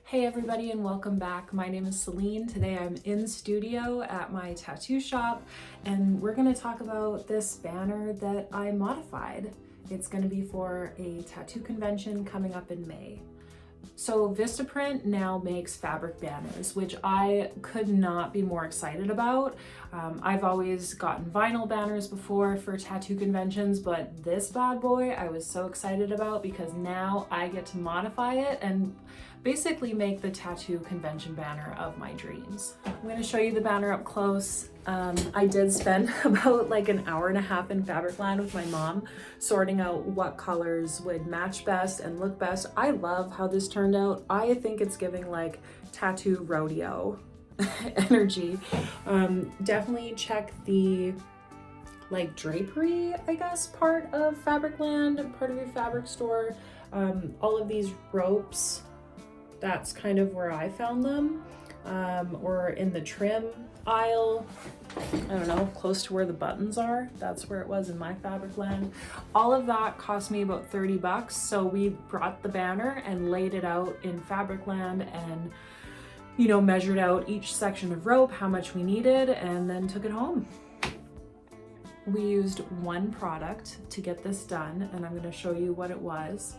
Hey everybody and welcome back. My name is Celine. Today I'm in studio at my tattoo shop and we're going to talk about this banner that I modified. It's going to be for a tattoo convention coming up in May. So Vistaprint now makes fabric banners, which I could not be more excited about. I've always gotten vinyl banners before for tattoo conventions, but this bad boy I was so excited about because now I get to modify it and basically make the tattoo convention banner of my dreams. I'm going to show you the banner up close. I did spend about like an hour and a half in Frabricland with my mom sorting out what colors would match best and look best. I love how this turned out. I think it's giving like tattoo rodeo energy. Definitely check the like drapery, I guess, part of Frabricland, part of your fabric store. All of these ropes, that's kind of where I found them, or in the trim aisle, I don't know, close to where the buttons are. That's where it was in my Frabricland. All of that cost me about 30 bucks. So we brought the banner and laid it out in Frabricland and, you know, measured out each section of rope, how much we needed, and then took it home. We used one product to get this done, and I'm going to show you what it was.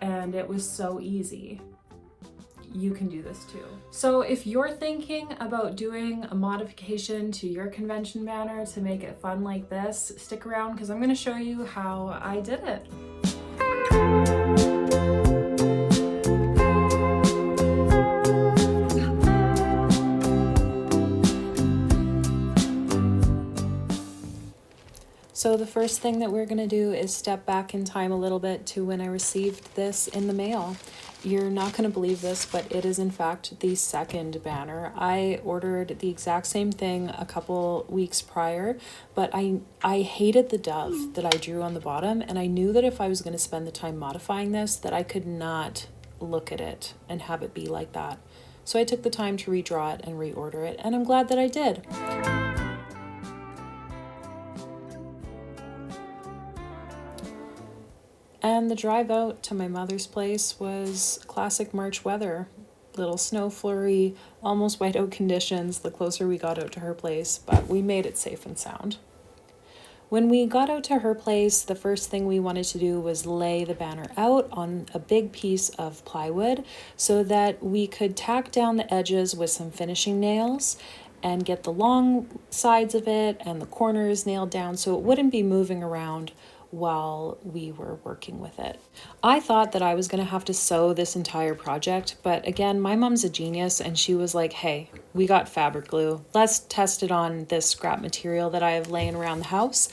And it was so easy. You can do this too. So if you're thinking about doing a modification to your convention banner to make it fun like this, stick around because I'm going to show you how I did it. So the first thing that we're going to do is step back in time a little bit to when I received this in the mail. You're not going to believe this, but it is in fact the second banner. I ordered the exact same thing a couple weeks prior, but I hated the dove that I drew on the bottom, and I knew that if I was going to spend the time modifying this, that I could not look at it and have it be like that. So I took the time to redraw it and reorder it, and I'm glad that I did. And the drive out to my mother's place was classic March weather. Little snow flurry, almost whiteout conditions the closer we got out to her place, but we made it safe and sound. When we got out to her place, the first thing we wanted to do was lay the banner out on a big piece of plywood so that we could tack down the edges with some finishing nails and get the long sides of it and the corners nailed down so it wouldn't be moving around while we were working with it. I thought that I was going to have to sew this entire project, but again, my mom's a genius and she was like, hey, we got fabric glue. Let's test it on this scrap material that I have laying around the house.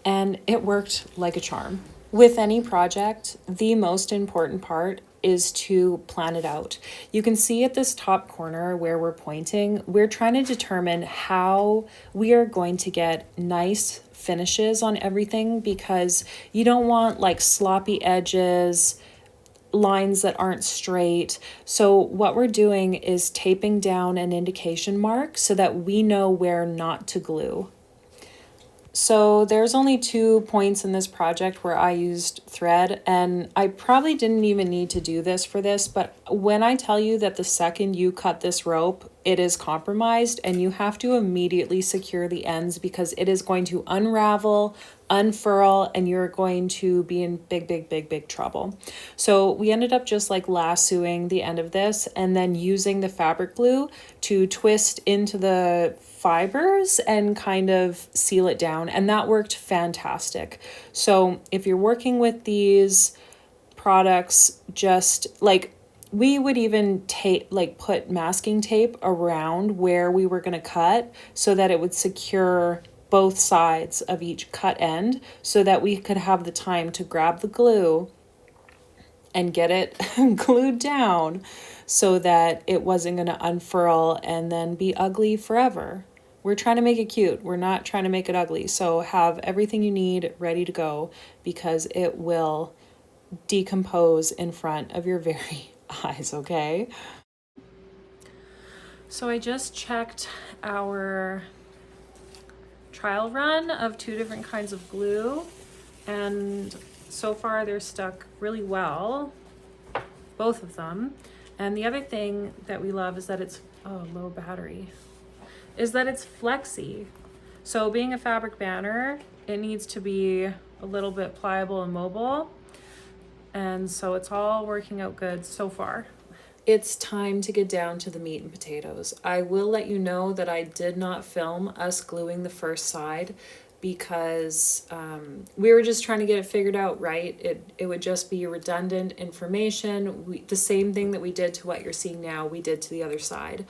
And it worked like a charm. With any project, the most important part is to plan it out. You can see at this top corner where we're pointing, we're trying to determine how we are going to get nice finishes on everything because you don't want like sloppy edges, lines that aren't straight. So what we're doing is taping down an indication mark so that we know where not to glue. So there's only 2 points in this project where I used thread, and I probably didn't even need to do this for this, but when I tell you that the second you cut this rope, it is compromised and you have to immediately secure the ends because it is going to unravel, unfurl, and you're going to be in big trouble. So we ended up just like lassoing the end of this and then using the fabric glue to twist into the fibers and kind of seal it down, and that worked fantastic. So if you're working with these products, just like we would even put masking tape around where we were going to cut so that it would secure both sides of each cut end so that we could have the time to grab the glue and get it glued down so that it wasn't going to unfurl and then be ugly forever. We're trying to make it cute. We're not trying to make it ugly. So have everything you need ready to go because it will decompose in front of your very eyes, okay? So I just checked our trial run of 2 different kinds of glue, and so far they're stuck really well, both of them. And the other thing that we love is that it's, oh, low battery, is that it's flexy. So being a fabric banner, it needs to be a little bit pliable and mobile. And so it's all working out good so far. It's time to get down to the meat and potatoes. I will let you know that I did not film us gluing the first side because we were just trying to get it figured out, right? It would just be redundant information. The same thing that we did to what you're seeing now, we did to the other side.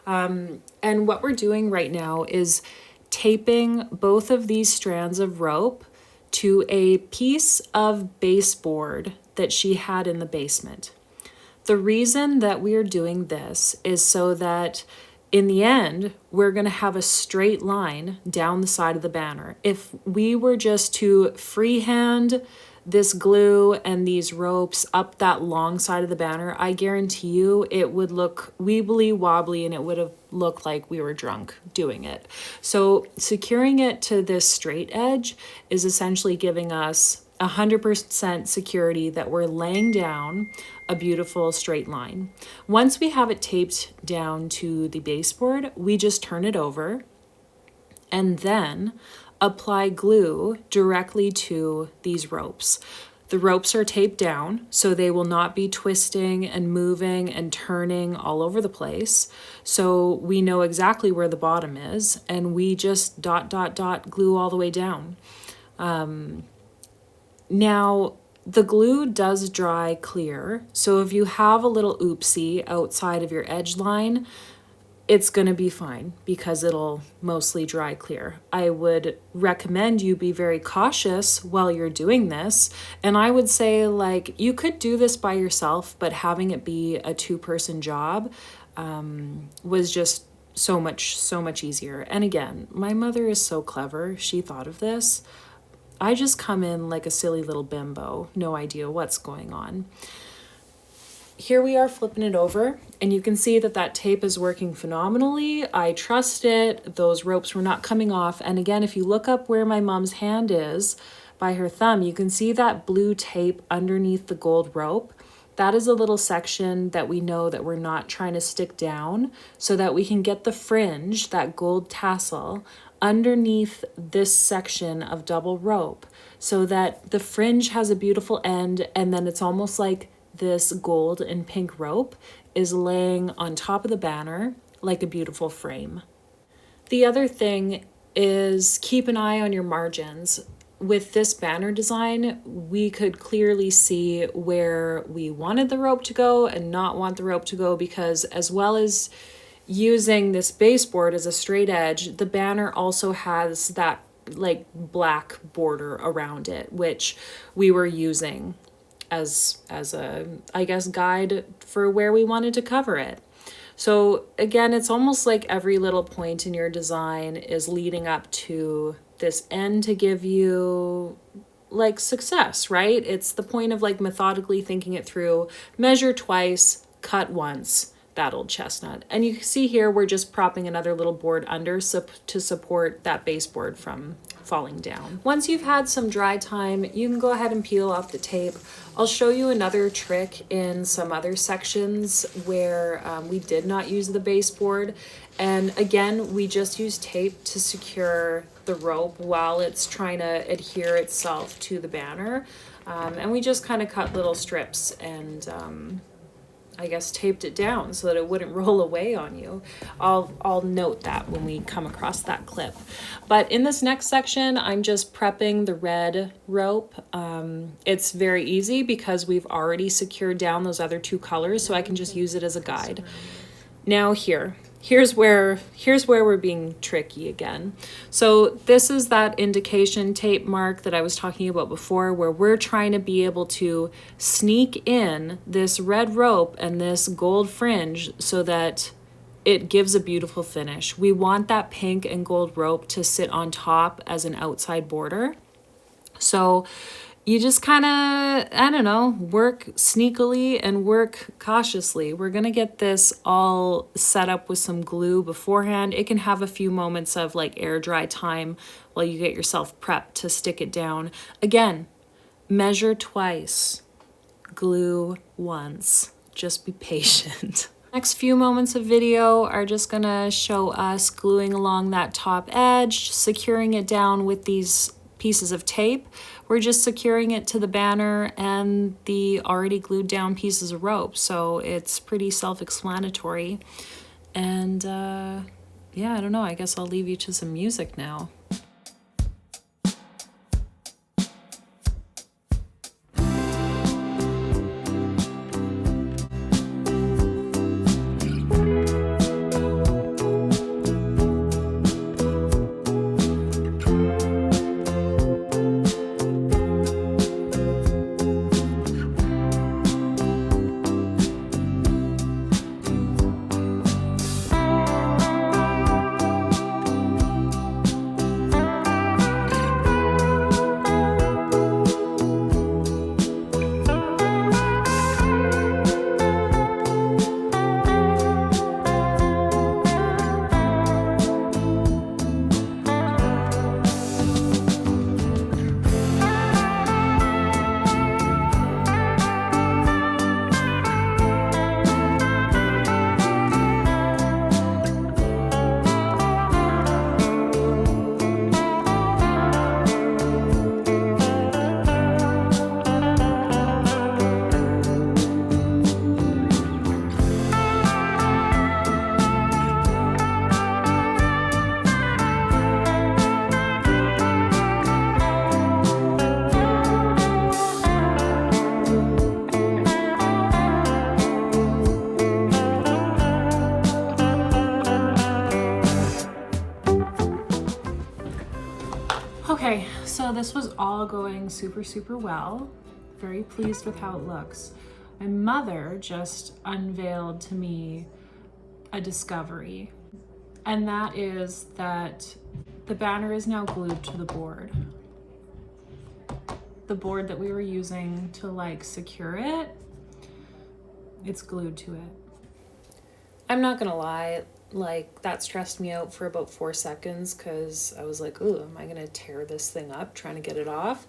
And what we're doing right now is taping both of these strands of rope to a piece of baseboard that she had in the basement. The reason that we are doing this is so that in the end, we're going to have a straight line down the side of the banner. If we were just to freehand this glue and these ropes up that long side of the banner, I guarantee you it would look weebly wobbly and it would have looked like we were drunk doing it. So securing it to this straight edge is essentially giving us 100% security that we're laying down a beautiful straight line. Once we have it taped down to the baseboard, we just turn it over and then apply glue directly to these ropes. The ropes are taped down, so they will not be twisting and moving and turning all over the place. So we know exactly where the bottom is, and we just dot, dot, dot glue all the way down. Now, the glue does dry clear, so if you have a little oopsie outside of your edge line, it's going to be fine because it'll mostly dry clear. I would recommend you be very cautious while you're doing this. And I would say, like, you could do this by yourself, but having it be a 2-person job was just so much easier. And again, my mother is so clever. She thought of this. I just come in like a silly little bimbo, no idea what's going on. Here we are flipping it over, and you can see that that tape is working phenomenally. I trust it. Those ropes were not coming off. And again, if you look up where my mom's hand is by her thumb, you can see that blue tape underneath the gold rope. That is a little section that we know that we're not trying to stick down so that we can get the fringe, that gold tassel, underneath this section of double rope so that the fringe has a beautiful end, and then it's almost like this gold and pink rope is laying on top of the banner like a beautiful frame. The other thing is keep an eye on your margins. With this banner design, we could clearly see where we wanted the rope to go and not want the rope to go, because as well as using this baseboard as a straight edge, the banner also has that like black border around it, which we were using as a, I guess, guide for where we wanted to cover it. So again, it's almost like every little point in your design is leading up to this end to give you like success, right? It's the point of like methodically thinking it through, measure twice, cut once, that old chestnut. And you see here, we're just propping another little board under to support that baseboard from falling down. Once you've had some dry time, you can go ahead and peel off the tape. I'll show you another trick in some other sections where we did not use the baseboard. And again, we just use tape to secure the rope while it's trying to adhere itself to the banner. And we just kind of cut little strips and I guess taped it down so that it wouldn't roll away on you. I'll note that when we come across that clip. But in this next section, I'm just prepping the red rope. It's very easy because we've already secured down those other 2 colors, so I can just use it as a guide. Now here's where we're being tricky again. So this is that indication tape mark that I was talking about before, where we're trying to be able to sneak in this red rope and this gold fringe so that it gives a beautiful finish. We want that pink and gold rope to sit on top as an outside border. So you just kind of, I don't know, work sneakily and work cautiously. We're going to get this all set up with some glue beforehand. It can have a few moments of like air dry time while you get yourself prepped to stick it down. Again, measure twice, glue once. just be patient. Next few moments of video are just gonna show us gluing along that top edge, securing it down with these pieces of tape. We're just securing it to the banner and the already glued down pieces of rope, so it's pretty self-explanatory. And yeah, I don't know, I guess I'll leave you to some music now. Okay, so this was all going super well. Very pleased with how it looks. My mother just unveiled to me a discovery, and that is that the banner is now glued to the board. The board that we were using to like secure it, it's glued to it. I'm not gonna lie, like that stressed me out for about 4 seconds because I was like, ooh, am I gonna tear this thing up trying to get it off?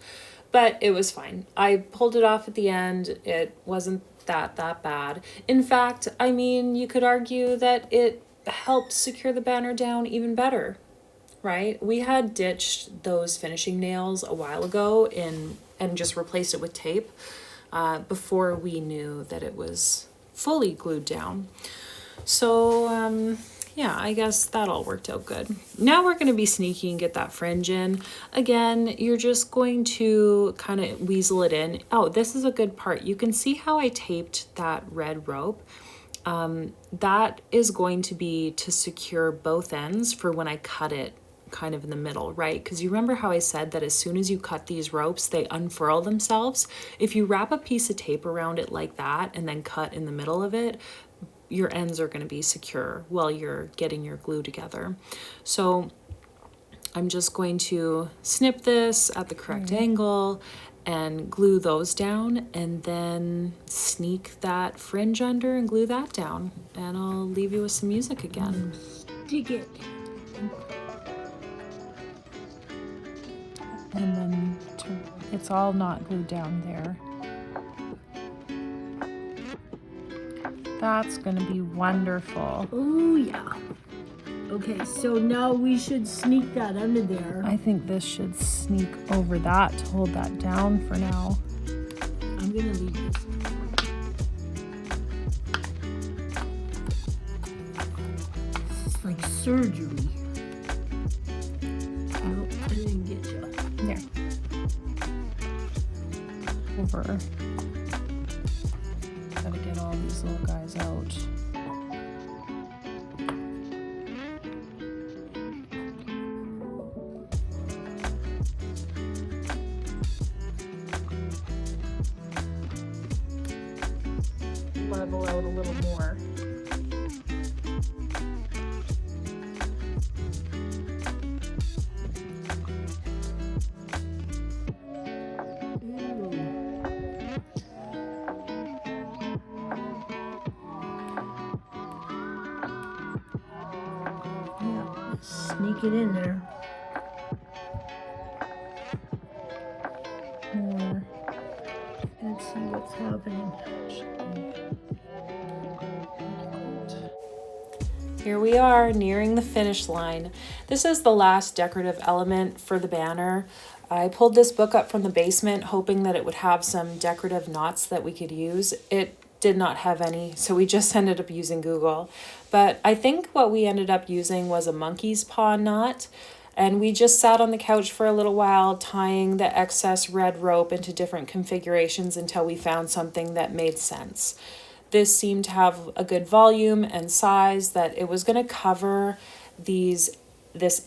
But it was fine. I pulled it off at the end. It wasn't that bad. In fact, I mean, you could argue that it helped secure the banner down even better, right? We had ditched those finishing nails a while ago and just replaced it with tape before we knew that it was fully glued down. So yeah, I guess that all worked out good. Now we're going to be sneaky and get that fringe in. Again, you're just going to kind of weasel it in. Oh, this is a good part. You can see how I taped that red rope. That is going to be to secure both ends for when I cut it kind of in the middle, right? Because you remember how I said that as soon as you cut these ropes, they unfurl themselves. If you wrap a piece of tape around it like that and then cut in the middle of it, your ends are going to be secure while you're getting your glue together. So I'm just going to snip this at the correct angle and glue those down, and then sneak that fringe under and glue that down. And I'll leave you with some music again. Dig it. And then it's all not glued down there. That's gonna be wonderful. Oh yeah. Okay, so now we should sneak that under there. I think this should sneak over that to hold that down for now. I'm gonna leave this. It's like surgery. Nope, I didn't get you. There. Over. Gotta get all these little guys out. Level out a little more. Sneak it in there. More. Let's see what's happening. Here we are, nearing the finish line. This is the last decorative element for the banner. I pulled this book up from the basement, hoping that it would have some decorative knots that we could use. It did not have any, so we just ended up using Google. But I think what we ended up using was a monkey's paw knot. And we just sat on the couch for a little while, tying the excess red rope into different configurations until we found something that made sense. This seemed to have a good volume and size, that it was going to cover this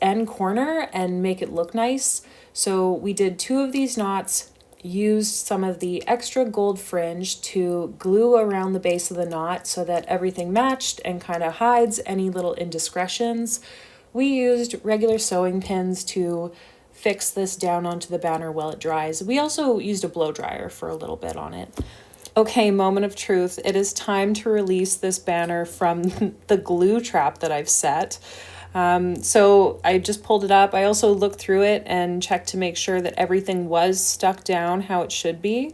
end corner and make it look nice. So we did 2 of these knots, used some of the extra gold fringe to glue around the base of the knot so that everything matched and kind of hides any little indiscretions. We used regular sewing pins to fix this down onto the banner while it dries. We also used a blow dryer for a little bit on it. Okay, moment of truth. It is time to release this banner from the glue trap that I've set. So I just pulled it up. I also looked through it and checked to make sure that everything was stuck down how it should be.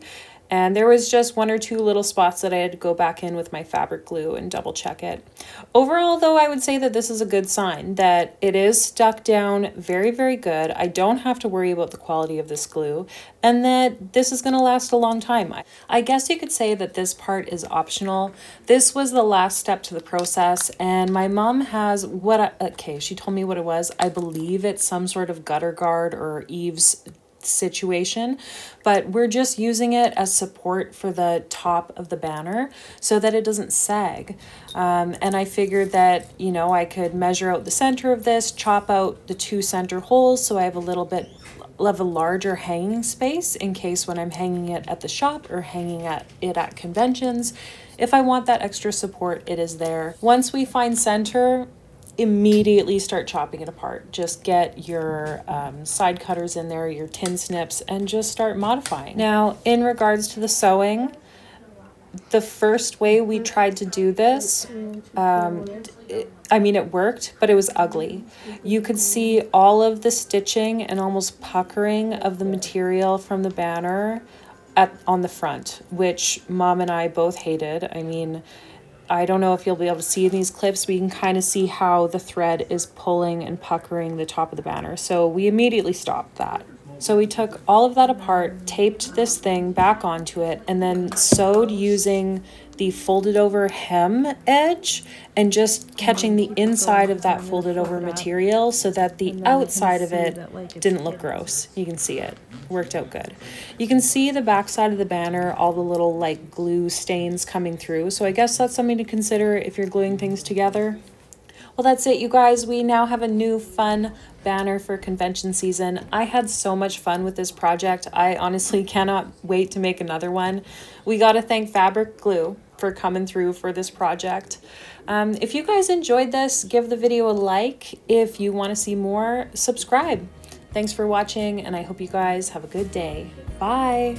And there was just 1 or 2 little spots that I had to go back in with my fabric glue and double check it. Overall, though, I would say that this is a good sign, that it is stuck down very, very good. I don't have to worry about the quality of this glue, and that this is going to last a long time. I guess you could say that this part is optional. This was the last step to the process, and my mom has she told me what it was. I believe it's some sort of gutter guard or eaves situation, but we're just using it as support for the top of the banner so that it doesn't sag. And I figured that, I could measure out the center of this, chop out the 2 center holes so I have a little bit of a larger hanging space in case when I'm hanging it at the shop or hanging it at conventions. If I want that extra support, it is there. Once we find center, immediately start chopping it apart. Just get your side cutters in there, your tin snips, and just start modifying. Now, in regards to the sewing, the first way we tried to do this, it worked, but it was ugly. You could see all of the stitching and almost puckering of the material from the banner on the front, which Mom and I both hated. I don't know if you'll be able to see in these clips, but you can kind of see how the thread is pulling and puckering the top of the banner. So we immediately stopped that. So we took all of that apart, taped this thing back onto it, and then sewed using the folded over hem edge and just catching the inside of that folded over material so that the outside of it didn't look gross. You can see it. Worked out good. You can see the back side of the banner, all the little glue stains coming through. So I guess that's something to consider if you're gluing things together. Well, that's it, you guys. We now have a new fun banner for convention season. I had so much fun with this project. I honestly cannot wait to make another one. We got to thank Fabric Glue for coming through for this project. If you guys enjoyed this, give the video a like. If you want to see more, subscribe. Thanks for watching, and I hope you guys have a good day. Bye.